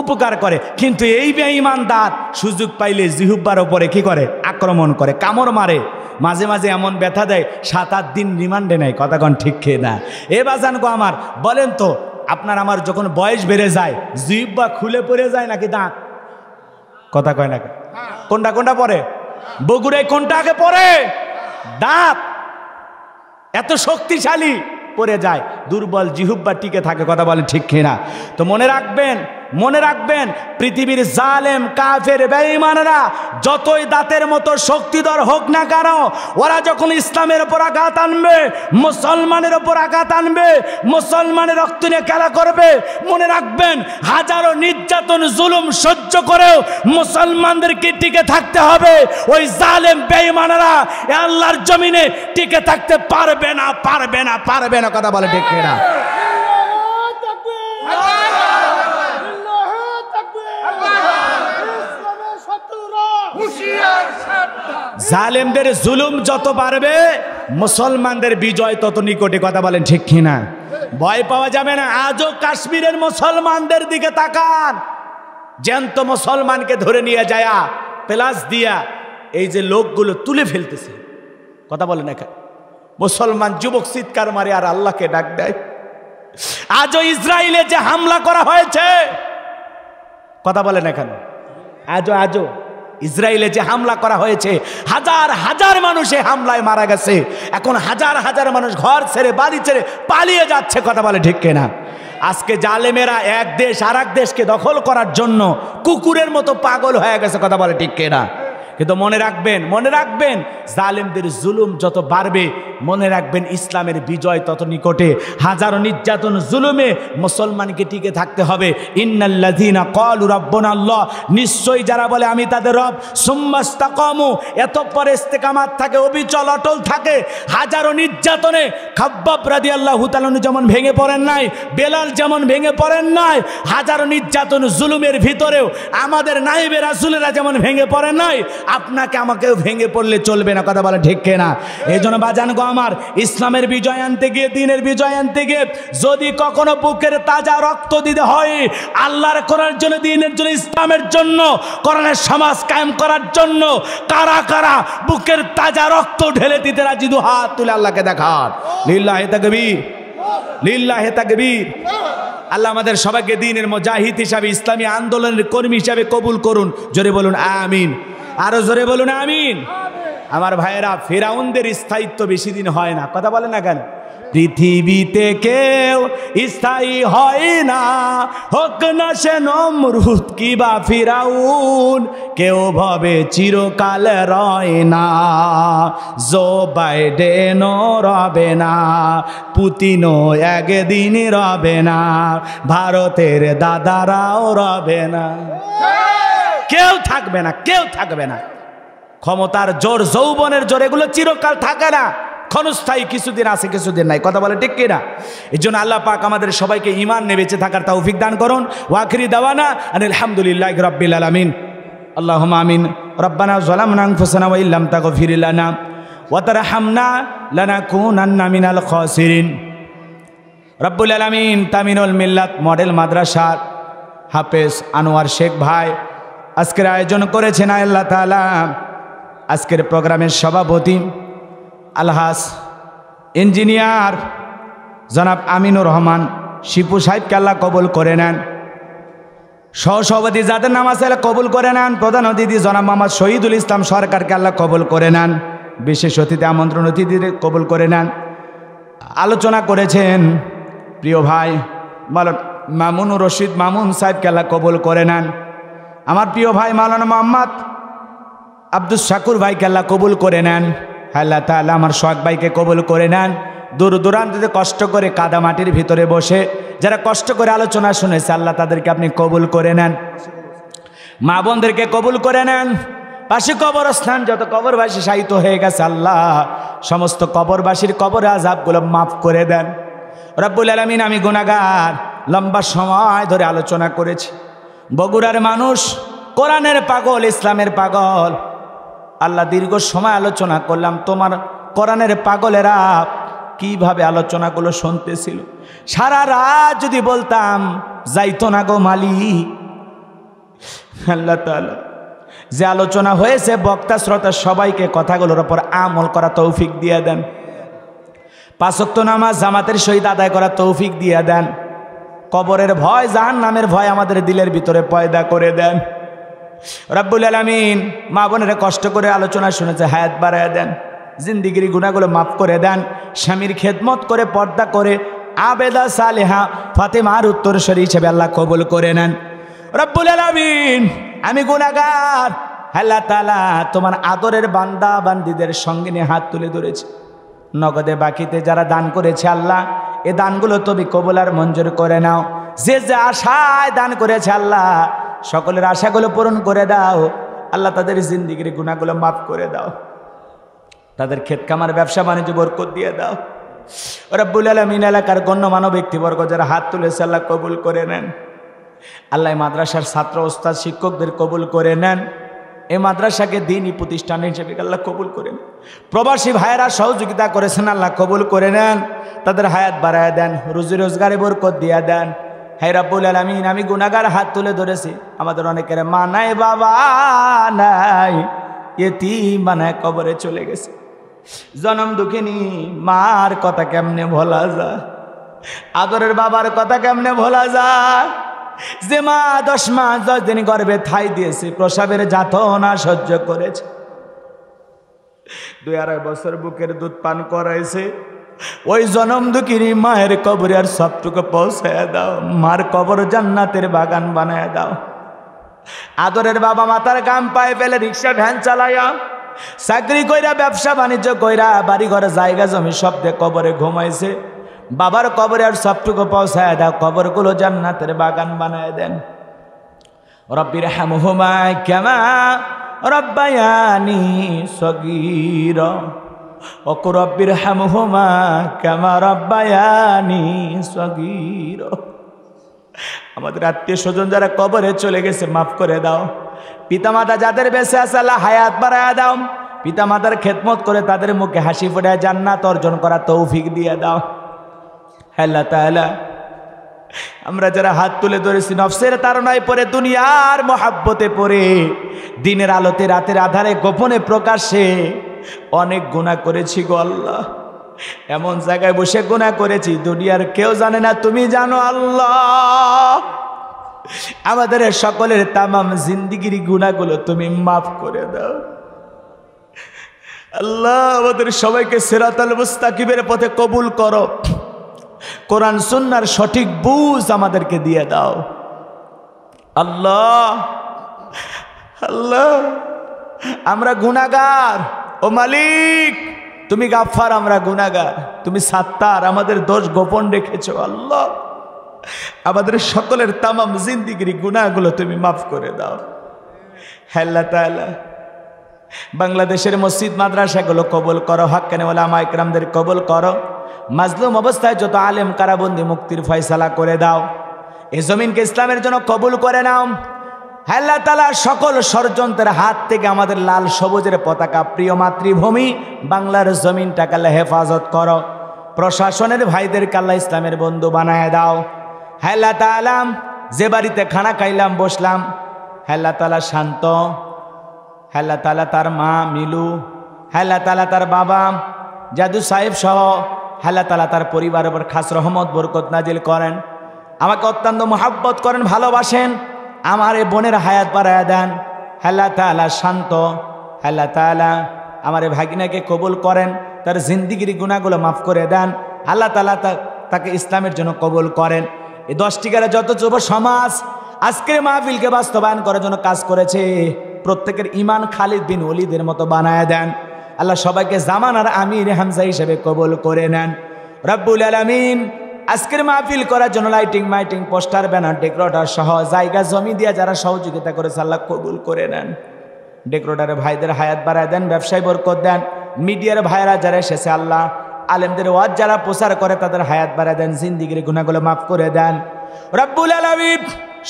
উপকার করে। কিন্তু এই বেঈমান দাঁত সুযোগ পাইলে জিহ্বার ওপরে কি করে? আক্রমণ করে, কামড় মারে। মাঝে মাঝে এমন ব্যথা দেয় 7-8 দিন রিমান্ডে নেয়। কথা কন ঠিক খেয়ে না? এ বাজান গো আমার, বলেন তো আপনার আমার যখন বয়স বেড়ে যায় জিহ্বা খুলে পড়ে যায় নাকি দাঁত? কথা কয় না? কোনটা কোনটা পরে? বগুড়ায় কোনটা আগে পরে? দাঁত। এত শক্তিশালী পড়ে যায়, দুর্বল জিহ্বা টিকে থাকে। কথা বলেন ঠিক কিনা? তো মনে রাখবেন, মনে রাখবেন, পৃথিবীর জালেম কাফের বেঈমানরা যতই দাঁতের মতো শক্তিধর হোক না কেন, ওরা যখন ইসলামের ওপর আঘাত আনবে, মুসলমানের ওপর আঘাত আনবে, মুসলমানের রক্ত নিয়ে খেলা করবে, মনে রাখবেন হাজারো নির্যাতন জুলুম সহ্য করেও মুসলমানদেরকে টিকে থাকতে হবে। ওই জালেম বেঈমানরা আল্লাহর জমিনে টিকে থাকতে পারবে না, পারবে না, পারবে না। কথা বলে ঠিক কিনা? জালেমদের জুলুম যত বাড়বে মুসলমানদের বিজয় তত নিকটে। কথা বলেন ঠিক কিনা? ভয় পাওয়া যাবে না। আজও কাশ্মীরের মুসলমানদের দিকে তাকান, জ্যান্ত মুসলমানকে ধরে নিয়ে যায় প্লাস দিয়া এই যে লোকগুলো তুলে ফেলতেছে। কথা বলেন না? মুসলমান যুবক চিৎকার মারে আর আল্লাহকে ডাক দেয়। আজও ইসরায়েলে যে হামলা করা হয়েছে, কথা বলেন এখানে, আজও ইসরায়েলে যে হামলা করা হয়েছে, হাজার হাজার মানুষ এই হামলায় মারা গেছে। এখন হাজার হাজার মানুষ ঘর ছেড়ে বাড়ি ছেড়ে পালিয়ে যাচ্ছে। কথা বলে ঠিক কিনা? আজকে জালেমেরা এক দেশ আর এক দেশকে দখল করার জন্য কুকুরের মতো পাগল হয়ে গেছে। কথা বলে ঠিক কিনা? কিন্তু মনে রাখবেন, মনে রাখবেন, জালেমদের জুলুম যত বাড়বে মনে রাখবেন ইসলামের বিজয় তত নিকটে। হাজারো নির্যাতন জুলুমে মুসলমানকে টিকে থাকতে হবে। ইন্নাল্লাযীনা ক্বালু রাব্বুনা আল্লাহ, নিশ্চয়ই যারা বলে আমি তাদের রব, সুম্মাস্তাকামু, এতঃপর ইস্তেকামাত থাকে, অবিচল অটল থাকে। হাজারো নির্যাতনে খাব্বাব রাদিয়াল্লাহু তাআলা যেমন ভেঙে পড়েন নাই, বেলাল যেমন ভেঙে পড়েন নাই, হাজারো নির্যাতন জুলুমের ভিতরেও আমাদের নায়েবে রাসূলেরা যেমন ভেঙে পড়েন নাই, আপনাকে আমাকেও ভেঙে পড়লে চলবে না। কথা বলে ঠিক কিনা? এই জন্য বাজান গো আমার, ইসলামের বিজয় আনতে গিয়ে, দিনের বিজয় আনতে গিয়ে যদি কখনো বুকের তাজা রক্ত দিতে হয় আল্লাহর কোরআনের জন্য, দিনের জন্য, ইসলামের জন্য, কোরআনের সমাজ কায়েম করার জন্য, কারা কারা বুকের তাজা রক্ত ঢেলে দিতে রাজি? দু হাত তুলে আল্লাহকে দেখান। লিল্লাহি তাকবীর, লিল্লাহি তাকবীর। আল্লাহ আমাদের সবাইকে দিনের মুজাহিদ হিসাবে, ইসলামী আন্দোলনের কর্মী হিসাবে কবুল করুন। জোরে বলুন আমিন। আরো জোরে বলুন আমিন। আমার ভাইয়েরা, ফিরাউনদের স্থায়িত্ব বেশি দিন হয় না। কথা বলে না কেন? পৃথিবীতে কেউ স্থায়ী হয় না, হোক না সে নমরুদ কিবা ফিরাউন, কেউ ভাবে চিরকাল রয় না। জো বাইডেনও রবে না, পুতিনও একদিন রবে না, ভারতের দাদারাও রবে না। কেউ থাকবে না, কেউ থাকবে না। ক্ষমতার জোর, যৌবনের জোর, এগুলো চিরকাল থাকে না, ক্ষণস্থায়ী, কিছুদিন আছে কিছুদিন নাই। কথা বলে ঠিক কিনা? এই জন্য আল্লাহ পাক আমাদের সবাইকে ঈমান নিয়ে বেঁচে থাকার তৌফিক দান করুন। ওয়া আখিরি দাওয়ানা আলহামদুলিল্লাহি রাব্বিল আলামিন। আল্লাহুম্মা আমিন। রব্বানা যালামনা আনফুসানা ওয়া ইল্লাম তাগফির লানা ওয়া তারহামনা লানাকুনান্না মিনাল খাসিরিন। রব্বুল আলামিন তামিনুল মিল্লাত মডেল মাদ্রাসার হাফেজ আনোয়ার শেখ ভাই আজকের আয়োজন করেছেন। আল্লাহ তাআলা আজকের প্রোগ্রামের সভাপতি আলহাজ ইঞ্জিনিয়ার জনাব আমিনুর রহমান শিপু সাহেবকে আল্লাহ কবুল করে নেন। সহসভাপতি যাদের নাম আছে আল্লাহ কবুল করে নেন। প্রধান অতিথি জনাব মোহাম্মদ শহীদুল ইসলাম সরকারকে আল্লাহ কবুল করে নেন। বিশেষ অতিথি আমন্ত্রণ অতিথিদের কবুল করে নেন। আলোচনা করেছেন প্রিয় ভাই মামুনুর রশিদ মামুন সাহেবকে আল্লাহ কবুল করে নেন। আমার প্রিয় ভাই মাওলানা মোহাম্মদ আব্দুল শাকুর ভাইকে আল্লাহ কবুল করে নেন। আল্লাহ তাআলা আমার সোহাগ ভাইকে কবুল করে নেন। দূর দূরান্তে কষ্ট করে কাদা মাটির ভিতরে বসে যারা কষ্ট করে আলোচনা শুনেছে আল্লাহ তাদেরকে আপনি কবুল করে নেন। মা বোনদেরকে কবুল করে নেন। পাশে কবরস্থান যত কবরবাসী শায়িত হয়ে গেছে আল্লাহ সমস্ত কবরবাসীর কবর আযাবগুলো মাফ করে দেন। রব্বুল আলামিন, আমি গুনাহগার, লম্বা সময় ধরে আলোচনা করেছি। বগুড়ার মানুষ কোরআনের পাগল, ইসলামের পাগল। আল্লাহ দীর্ঘ সময় আলোচনা করলাম, তোমার কোরআনের পাগলেরা কিভাবে আলোচনাগুলো শুনতেছিল। সারা রাত যদি বলতাম যাইতো না গো মালিক। আল্লাহ তাআলা যে আলোচনা হয়েছে, বক্তা শ্রোতা সবাইকে কথাগুলোর উপর আমল করা তৌফিক দিয়ে দেন। 5 ওয়াক্ত নামাজ জামাতের সহিত আদায় করা তৌফিক দিয়ে দেন। কবরের ভয়, জাহান্নামের ভয় আমাদের দিলের ভিতরে পয়দা করে দেন রব্বুল আলামিন। মা বোনেরা কষ্ট করে আলোচনা শুনেছে, হায়াত বাড়ায় দেন, জিন্দিগির গুনাহগুলো মাফ করে দেন। স্বামীর খেদমত করে পর্দা করে আবেদা সালেহা ফাতেমার উত্তরসূরি হিসেবে আল্লাহ কবুল করে নেন রব্বুল আলামিন। আমি গুনাহগার, আল্লাহ তাআলা তোমার আদরের বান্দা বান্দীদের সঙ্গে নিয়ে হাত তুলে ধরেছে। নগদে বাকিতে যারা দান করেছে আল্লাহ, এ দানগুলো তুমি কবুল আর মঞ্জুর করে নাও। যে যে আশায় দান করেছে আল্লাহ, সকলের আশাগুলো পূরণ করে দাও আল্লাহ। তাদের জিন্দিগির গুনাহগুলো মাফ করে দাও, তাদের ক্ষেত খামার ব্যবসা বাণিজ্য বরকত দিয়ে দাও রব্বুল আলামিন। এলাকার গণ্যমান্য ব্যক্তিবর্গ যারা হাত তুলেছে আল্লাহ কবুল করে নেন আল্লাহ। মাদ্রাসার ছাত্র ওস্তাদ শিক্ষকদের কবুল করে নেন। এই মাদ্রাসাকে দ্বীনি প্রতিষ্ঠান হিসেবে আল্লাহ কবুল করে নেন। প্রবাসী ভাইয়েরা সহযোগিতা করেছেন আল্লাহ কবুল করে নেন। তাদের হায়াত বাড়ায় দেন, রুজি রোজগারে বরকত দিয়ে দেন। হে রব্বুল আলামিন, আমি গুনাহগার হাত তুলে ধরেছি। আমাদের অনেকের মা নাই, বাবা নাই, ইতিম বানায় কবরে চলে গেছে। জনম দুঃখিনী মার কথা কেমনে ভোলা যায়, আদরের বাবার কথা কেমনে ভোলা যায়। যে মা 10 মাস 10 দিন গর্ভে ঠাই দিয়েছে, প্রসবের যাতনা সহ্য করেছে, 2-2.5 বছর বুকের দুধ পান করাইছে। ওই জনম দুঃখিনী মায়ের কবরে আর সবটুকু পৌঁছায় দাও। মার কবর জান্নাতের বাগান বানায় দাও। আদরের বাবা মাতার গাম পায়ে ফেলে রিক্সা ভ্যান চালাইয়া, চাকরি কইরা, ব্যবসা বাণিজ্য কইরা, বাড়ি ঘরে জায়গা জমি সব দিয়ে কবরে ঘুমাইছে। বাবার কবরে আর সবটুকু পৌঁছায় দাও, কবরগুলো জান্নাতের বাগান বানায় দেন। রব্বির হামহুমা কামা রব্বায়ানি সগীরা, ওয়া রব্বির হামহুমা কামা রব্বায়ানি সগীরা। আমাদের আত্মীয় স্বজন যারা কবরে চলে গেছে মাফ করে দাও। পিতামাতা যাদের বেঁচে আছে আল্লাহ হায়াত বাড়ায় দাও। পিতামাতার খেদমত করে তাদের মুখে হাসি ফোটায় জান্নাত অর্জন করা তৌফিক দিয়ে দাও আল্লাহ তাআলা। আমরা যারা হাত তুলে ধরেছি নফসের তাড়নায় পড়ে, দুনিয়ার মহাব্বতে পড়ে, দিনের আলোতে রাতের আধারে গোপনে প্রকাশ্যে অনেক গুনাহ করেছি গো আল্লাহ। এমন জায়গায় বসে গুনাহ করেছি দুনিয়ার কেউ জানে না, তুমি জানো আল্লাহ। আমাদের সকলের তামাম জিন্দিগির গুনাহগুলো তুমি মাফ করে দাও আল্লাহ। আমাদের সবাইকে সিরাতাল মুস্তাকিমের পথে কবুল করো। কোরআন সুন্নাহর সঠিক বুঝ আমাদেরকে দিয়ে দাও আল্লাহ। আল্লাহ আমরা গুনাহগার, ও মালিক তুমি গাফফার, আমরা গুনাহগার, তুমি সাত্তার, আমাদের দোষ গোপন রেখেছো আল্লাহ। আমাদের সকলের তামাম জিন্দিগির গুনাহগুলো তুমি মাফ করে দাও আল্লাহ তাআলা। বাংলাদেশের মসজিদ মাদ্রাসাগুলো কবুল করো, হাক্কানি উলামা ইকরামদের কবুল করো। মাজলুম অবস্থায় যত আলেম কারাবন্দি মুক্তির ফয়সালা করে দাও। এই জমিনকে ইসলামের জন্য কবুল করে নাও আল্লাহ তাআলা। সকল ষড়যন্ত্রের হাত থেকে আমাদের লাল সবুজের পতাকা, প্রিয় মাতৃভূমি বাংলার জমিনটাকে আল্লাহ হেফাজত করো। প্রশাসনের ভাইদেরকে আল্লাহ ইসলামের বন্ধু বানায় দাও আল্লাহ তাআলা। যে বাড়িতে খানা খাইলাম বসলাম আল্লাহ তাআলা শান্ত, আল্লাহ তাআলা তার মা মিলু, আল্লাহ তাআলা তার বাবা জাদু সাহেব সহ আল্লাহ তাআলা তার পরিবারের উপর খাস রহমত বরকত নাজিল করেন। আমাকে অত্যন্ত মহব্বত করেন, ভালোবাসেন। আমার এই বোনের হায়াত বাড়ায় দেন আল্লাহ তাআলা। শান্ত আল্লাহ তাআলা আমার এই ভাগিনাকে কবুল করেন, তার জিন্দিগির গুনাহগুলো মাফ করে দেন আল্লাহ তাআলা। তাকে ইসলামের জন্য কবুল করেন। এই 10টি গ্রামের যত যুব সমাজ আজকের মাহফিলকে বাস্তবায়ন করার জন্য কাজ করেছে, প্রত্যেকের ঈমান খালিদ বিন ওলীদের মতো বানায় দেন আল্লাহ। সবাইকে জামানার আমির হামজা হিসেবে কবুল করে নেন রব্বুল আলামিন। আজকের মাহফিল করার জন্য লাইটিং মাইটিং পোস্টার ব্যানার ডেকোরেটর সহ জায়গা জমি দিয়ে যারা সহযোগিতা করেছে আল্লাহ কবুল করে নেন। ডেকোরেটরের ভাইদের হায়াত বাড়ায় দেন, ব্যবসায় বরকত দেন। মিডিয়ার ভাইরা যারা এসেছে আল্লাহ, আলেমদের ওয়াজ যারা প্রচার করে তাদের হায়াত বাড়ায় দেন, জিন্দিগির গুনাহগুলো মাফ করে দেন রব্বুল আলামিন।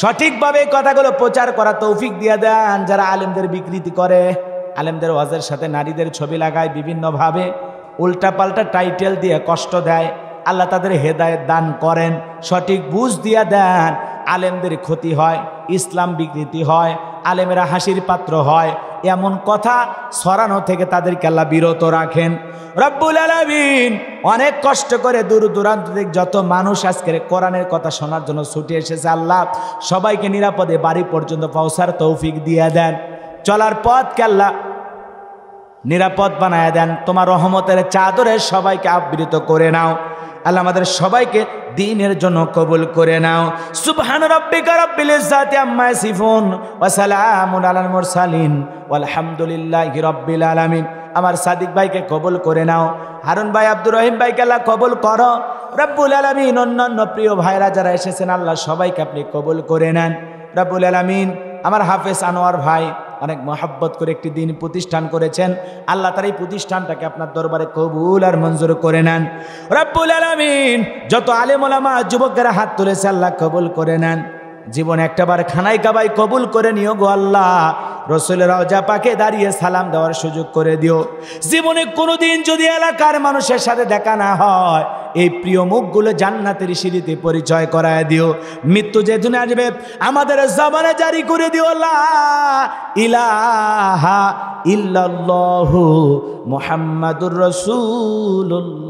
সঠিকভাবে এই কথাগুলো প্রচার করা তৌফিক দিয়ে দেন। যারা আলেমদের বিকৃতি করে, আলেমদের ওয়াজের সাথে নারীদের ছবি লাগায়, বিভিন্নভাবে উল্টাপাল্টা টাইটেল দিয়ে কষ্ট দেয়, আল্লাহ তাদের হেদায়েত দান করেন, সঠিক বুঝ দিয়ে দেন। আলেমদের ক্ষতি হয়, ইসলাম বিকৃতি হয়, আলেমেরা হাসির পাত্র হয়, এমন কথা ছড়ানো থেকে তাদেরকে আল্লাহ বিরত রাখেন। রব্বুল আলামিন অনেক কষ্ট করে দূর দূরান্ত থেকে যত মানুষ আজকের কোরআনের কথা শোনার জন্য ছুটে এসেছে, আল্লাহ সবাইকে নিরাপদে বাড়ি পর্যন্ত পৌঁছার তৌফিক দিয়ে দেন। চলার পথকে আল্লাহ নিরাপদ বানায় দেন। তোমার রহমতের চাদরে সবাইকে আবৃত করে নাও। আল্লাহ আমাদের সবাইকে দ্বীনের জন্য কবুল করে নাও। সুবহান রাব্বিকা রাব্বিল ইজ্জাতি আম্মা ইয়াসিফুন ওয়া সালামুন আলাল মুরসালিন ওয়ালহামদুলিল্লাহি রাব্বিল আলামিন। আমার সাদিক ভাইকে কবুল করে নাও, হারুন ভাই, আব্দুর রহিম ভাইকে আল্লাহ কবুল করো। রব্বুল আলামিন অন্যান্য প্রিয় ভাইরা যারা এসেছেন আল্লাহ সবাইকে আপনি কবুল করে নেন। রব্বুল আলামিন আমার হাফেজ আনোয়ার ভাই অনেক মহব্বত করে একটি দিন প্রতিষ্ঠান করেছেন, আল্লাহ তার এই প্রতিষ্ঠানটাকে আপনার দরবারে কবুল আর মঞ্জুর করে নেন। রব্বুল আলামিন যত আলেম ওলামা যুবকেরা হাত তুলেছে আল্লাহ কবুল করে নেন। জীবনে একটাবার খানাই কাবাই কবুল করে নিও গো আল্লাহ। রসুলের রওজা পাকে দাঁড়িয়ে সালাম দেওয়ার সুযোগ করে দিও। জীবনে কোনোদিন যদি এলাকার মানুষের সাথে দেখা না হয়, এই প্রিয় মুখগুলো জান্নাতের সিঁড়িতে পরিচয় করায় দিও। মৃত্যু যেদিন আসবে আমাদের জবানে জারি করে দিও লা ইলাহা ইল্লাল্লাহু মুহাম্মাদুর রাসূলুল্লাহ।